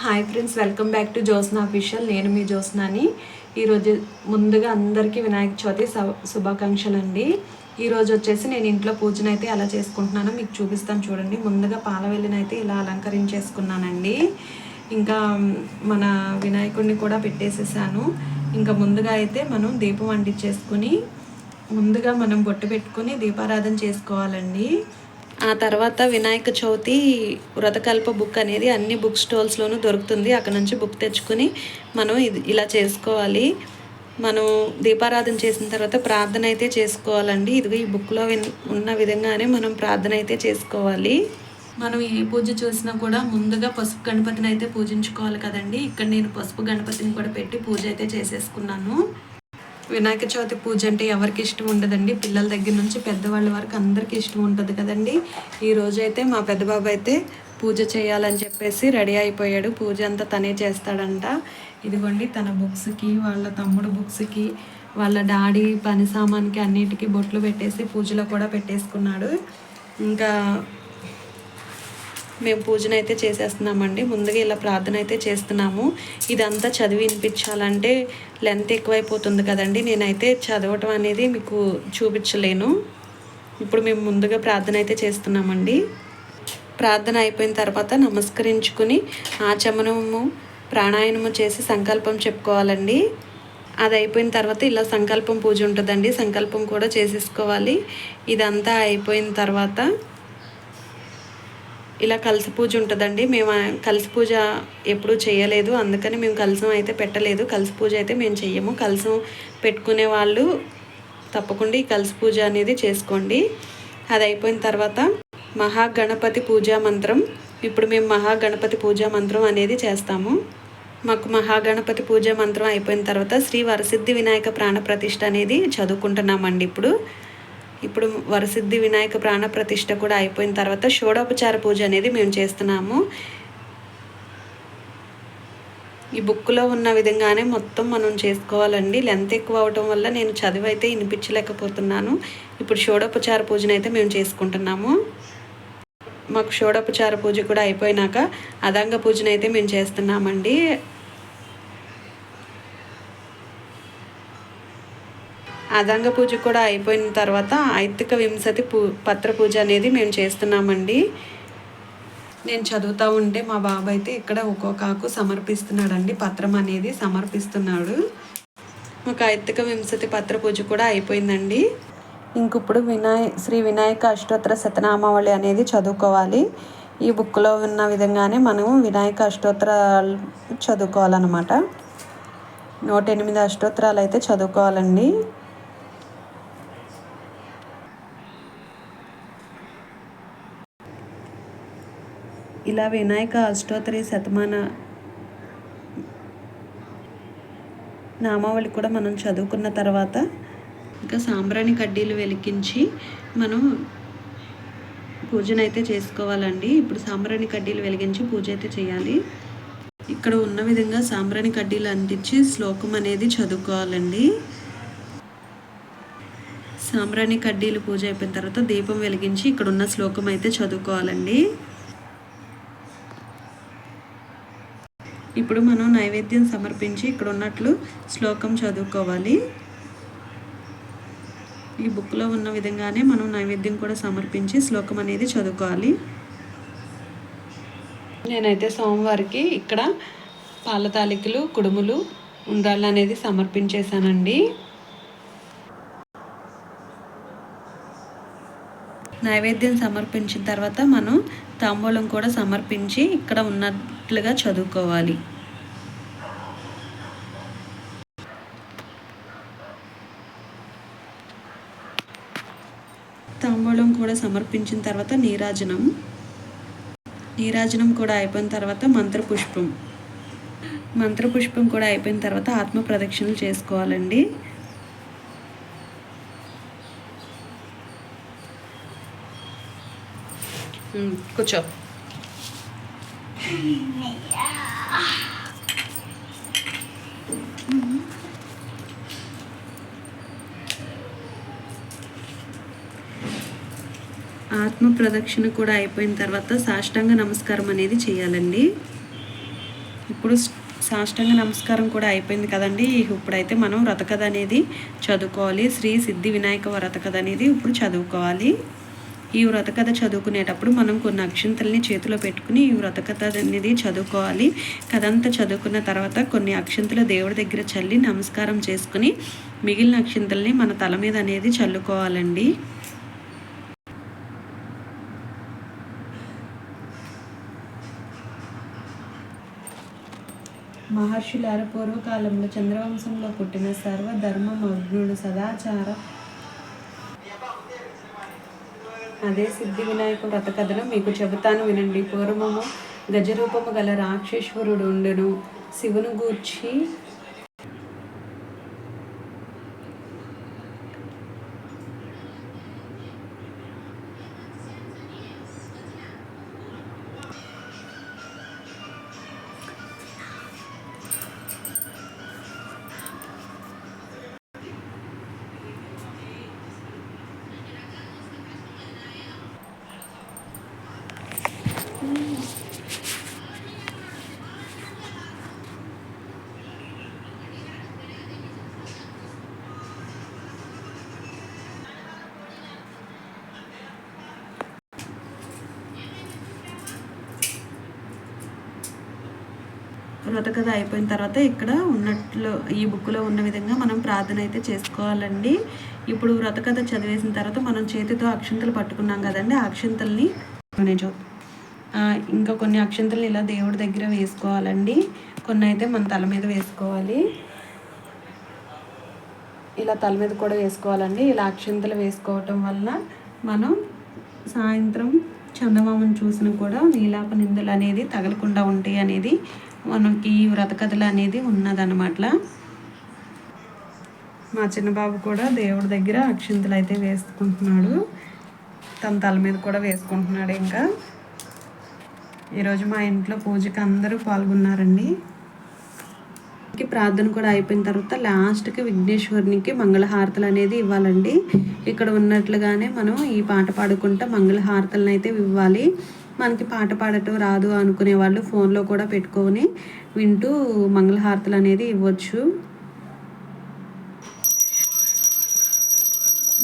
Hi friends, welcome back to Jyotsna official. నేను మీ జ్యోత్స్నాని. ఈరోజు ముందుగా అందరికీ వినాయక చవితి శుభాకాంక్షలు అండి. ఈరోజు వచ్చేసి నేను ఇంట్లో పూజను అయితే ఎలా చేసుకుంటున్నానో మీకు చూపిస్తాను చూడండి. ముందుగా పాలవెల్లిని అయితే ఇలా అలంకరించేసుకున్నానండి. ఇంకా మన వినాయకుడిని కూడా పెట్టేసేసాను. ఇంకా ముందుగా అయితే మనం దీపం అంటించేసుకుని ముందుగా మనం బొట్టు పెట్టుకుని దీపారాధన చేసుకోవాలండి. ఆ తర్వాత వినాయక చవితి వ్రతకల్ప బుక్ అనేది అన్ని బుక్ స్టాల్స్లోనూ దొరుకుతుంది. అక్కడ నుంచి బుక్ తెచ్చుకొని మనం ఇలా చేసుకోవాలి. మనం దీపారాధన చేసిన తర్వాత ప్రార్థన అయితే చేసుకోవాలండి. ఇదిగో ఈ బుక్లో ఉన్న విధంగానే మనం ప్రార్థన అయితే చేసుకోవాలి. మనం ఏ పూజ చూసినా కూడా ముందుగా పసుపు గణపతిని అయితే పూజించుకోవాలి కదండి. ఇక్కడ నేను పసుపు గణపతిని కూడా పెట్టి పూజ అయితే చేసేసుకున్నాను. వినాయక చవితి పూజ అంటే ఎవరికి ఇష్టం ఉండదండి. పిల్లల దగ్గర నుంచి పెద్దవాళ్ళ వరకు అందరికీ ఇష్టం ఉంటుంది కదండి. ఈరోజు అయితే మా పెద్ద బాబు అయితే పూజ చేయాలని చెప్పేసి రెడీ అయిపోయాడు. పూజ అంతా తనే చేస్తాడంట. ఇదిగోండి తన బుక్స్కి, వాళ్ళ తమ్ముడు బుక్స్కి, వాళ్ళ డాడీ పని సామాన్కి అన్నిటికీ బొట్లు పెట్టేసి పూజలో కూడా పెట్టేసుకున్నాడు. ఇంకా మేము పూజను అయితే చేసేస్తున్నామండి. ముందుగా ఇలా ప్రార్థన అయితే చేస్తున్నాము. ఇదంతా చదివి వినిపించాలంటే లెంత్ ఎక్కువైపోతుంది కదండి. నేనైతే చదవటం అనేది మీకు చూపించలేను. ఇప్పుడు మేము ముందుగా ప్రార్థన అయితే చేస్తున్నామండి. ప్రార్థన అయిపోయిన తర్వాత నమస్కరించుకుని ఆచమనము ప్రాణాయామము చేసి సంకల్పం చెప్పుకోవాలండి. అది అయిపోయిన తర్వాత ఇలా సంకల్పం పూజ ఉంటుందండి. సంకల్పం కూడా చేసేసుకోవాలి. ఇదంతా అయిపోయిన తర్వాత ఇలా కలశ పూజ ఉంటుందండి. మేము కలశ పూజ ఎప్పుడూ చేయలేదు, అందుకని మేము కలశం అయితే పెట్టలేదు. కలశ పూజ అయితే మేము చెయ్యము. కలశం పెట్టుకునే వాళ్ళు తప్పకుండా ఈ కలశ పూజ అనేది చేసుకోండి. అది అయిపోయిన తర్వాత మహాగణపతి పూజా మంత్రం. ఇప్పుడు మేము మహాగణపతి పూజా మంత్రం అనేది చేస్తాము. మాకు మహాగణపతి పూజా మంత్రం అయిపోయిన తర్వాత శ్రీ వరసిద్ధి వినాయక ప్రాణ ప్రతిష్ఠ అనేది చదువుకుంటున్నామండి. ఇప్పుడు వరసిద్ధి వినాయక ప్రాణ ప్రతిష్ఠ కూడా అయిపోయిన తర్వాత షోడోపచార పూజ అనేది మేము చేస్తున్నాము. ఈ బుక్లో ఉన్న విధంగానే మొత్తం మనం చేసుకోవాలండి. లెంత్ ఎక్కువ అవటం వల్ల నేను చదివి అయితే వినిపించలేకపోతున్నాను. ఇప్పుడు షోడోపచార పూజను అయితే మేము చేసుకుంటున్నాము. మాకు షోడోపచార పూజ కూడా అయిపోయినాక అదంగ పూజను అయితే మేము చేస్తున్నామండి. అదంగ పూజ కూడా అయిపోయిన తర్వాత ఐతిక వింశతి పత్ర పూజ అనేది మేము చేస్తున్నామండి. నేను చదువుతూ ఉంటే మా బాబు అయితే ఇక్కడ ఒక్కొక్క ఆకు సమర్పిస్తున్నాడండి. పత్రం అనేది సమర్పిస్తున్నాడు. మాకు ఐతిక వింశతి పత్ర పూజ కూడా అయిపోయిందండి. ఇంకప్పుడు శ్రీ వినాయక అష్టోత్తర శతనామావళి అనేది చదువుకోవాలి. ఈ బుక్లో ఉన్న విధంగానే మనం వినాయక అష్టోత్తరాలు చదువుకోవాలన్నమాట. 108 అష్టోత్తరాలు అయితే చదువుకోవాలండి. ఇలా వినాయక అష్టోత్తర శతమాన నామావళి కూడా మనం చదువుకున్న తర్వాత ఇంకా సాంబ్రాణి కడ్డీలు వెలిగించి మనం పూజనైతే చేసుకోవాలండి. ఇప్పుడు సాంబ్రాణి కడ్డీలు వెలిగించి పూజ అయితే చేయాలి. ఇక్కడ ఉన్న విధంగా సాంబ్రాణి కడ్డీలు అంటించి శ్లోకం అనేది చదువుకోవాలండి. సాంబ్రాణి కడ్డీలు పూజ అయిపోయిన తర్వాత దీపం వెలిగించి ఇక్కడ ఉన్న శ్లోకం అయితే చదువుకోవాలండి. ఇప్పుడు మనం నైవేద్యం సమర్పించి ఇక్కడ ఉన్నట్లు శ్లోకం చదువుకోవాలి. ఈ బుక్లో ఉన్న విధంగానే మనం నైవేద్యం కూడా సమర్పించి శ్లోకం అనేది చదువుకోవాలి. నేనైతే సోమవారికి ఇక్కడ పాల తాలికలు, కుడుములు, ఉండ్రాళ్ళు అనేది సమర్పించేశానండి. నైవేద్యం సమర్పించిన తర్వాత మనం తాంబూలం కూడా సమర్పించి ఇక్కడ ఉన్నట్లుగా చదువుకోవాలి. తాంబూలం కూడా సమర్పించిన తర్వాత నీరాజనం కూడా అయిపోయిన తర్వాత మంత్రపుష్పం కూడా అయిపోయిన తర్వాత ఆత్మ ప్రదక్షిణలు చేసుకోవాలండి. కూర్చో. ఆత్మ ప్రదక్షిణ కూడా అయిపోయిన తర్వాత సాష్టాంగ నమస్కారం అనేది చేయాలండి. ఇప్పుడు సాష్టాంగ నమస్కారం కూడా అయిపోయింది కదండి. ఇప్పుడైతే మనం వ్రతకథ అనేది చదువుకోవాలి. శ్రీ సిద్ధి వినాయక వ్రతకథ అనేది ఇప్పుడు చదువుకోవాలి. ఈ వ్రతకథ చదువుకునేటప్పుడు మనం కొన్ని అక్షింతల్ని చేతిలో పెట్టుకుని ఈ వ్రతకథ అనేది చదువుకోవాలి. కథ అంతా చదువుకున్న తర్వాత కొన్ని అక్షింతలు దేవుడి దగ్గర చల్లి నమస్కారం చేసుకుని మిగిలిన అక్షింతల్ని మన తల మీద అనేది చల్లుకోవాలండి. మహర్షులార పూర్వకాలంలో చంద్రవంశంలో పుట్టిన సర్వధర్మమగ్నుడు సదాచార అదే సిద్ధి వినాయక వ్రత కథను మీకు చెబుతాను వినండి. పూర్వము గజరూపము గల రాక్షేశ్వరుడు ఉండెను. శివును గూర్చి వ్రతకథ అయిపోయిన తర్వాత ఇక్కడ ఉన్నట్లు ఈ బుక్లో ఉన్న విధంగా మనం ప్రార్థన అయితే చేసుకోవాలండి. ఇప్పుడు వ్రతకథ చదివేసిన తర్వాత మనం చేతితో అక్షింతలు పట్టుకున్నాం కదండి. ఆ అక్షింతల్ని ఇంకా కొన్ని అక్షింతలు ఇలా దేవుడి దగ్గర వేసుకోవాలండి. కొన్ని అయితే మన తల మీద వేసుకోవాలి. ఇలా తల మీద కూడా వేసుకోవాలండి. ఇలా అక్షింతలు వేసుకోవటం వల్ల మనం సాయంత్రం చందమామను చూసిన కూడా నీలాప నిందలు అనేది తగలకుండా ఉంటాయి అనేది మనకి వ్రతకథలు అనేది ఉన్నదన్నమాట. మా చిన్నబాబు కూడా దేవుడి దగ్గర అక్షింతలు అయితే వేసుకుంటున్నాడు. తన తల మీద కూడా వేసుకుంటున్నాడు. ఇంకా ఈరోజు మా ఇంట్లో పూజకి అందరూ పాల్గొన్నారండి. ప్రార్థన కూడా అయిపోయిన తర్వాత లాస్ట్కి విఘ్నేశ్వరునికి మంగళహారతలు అనేది ఇవ్వాలండి. ఇక్కడ ఉన్నట్లుగానే మనం ఈ పాట పాడుకుంటా మంగళహారతలను అయితే ఇవ్వాలి. మనకి పాట పాడటం రాదు అనుకునే వాళ్ళు ఫోన్లో కూడా పెట్టుకొని వింటూ మంగళహారతలు అనేది ఇవ్వచ్చు.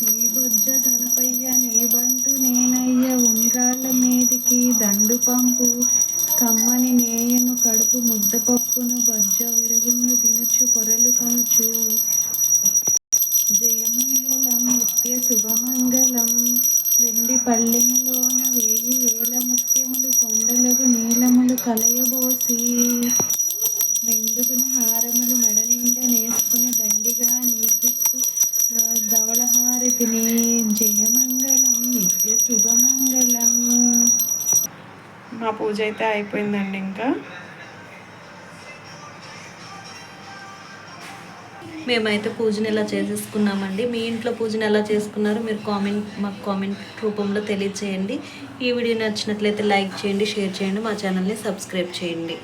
నీ బొజ్జ గణపయ్య నీ బంటు నేనయ్య ఉండ్రాళ్ళ మీదికి దండు పంపు కమ్మని నేయను కడుపు ముద్దపప్పును బొజ్జ విరుగును దినుచు పొరలు కనుచు జయమంగళం నిత్య శుభమంగళం వెండి పళ్ళెములోన 1000 ముత్యములు కొండలకు నీలములు కలయబోసి మెండుగున హారములు మెడ నిండా నేసుకుని దండిగా నీకిస్తూ ధవళహారతిని జయమంగళం నిత్య శుభమంగళం. మా పూజ అయితే అయిపోయిందండి. ఇంకా మేమైతే పూజను ఎలా చేసేసుకున్నామండి. మీ ఇంట్లో పూజను ఎలా చేసుకున్నారో మీరు మాకు కామెంట్ రూపంలో తెలియజేయండి. ఈ వీడియో నచ్చినట్లయితే లైక్ చేయండి, షేర్ చేయండి, మా ఛానల్ని సబ్స్క్రైబ్ చేయండి.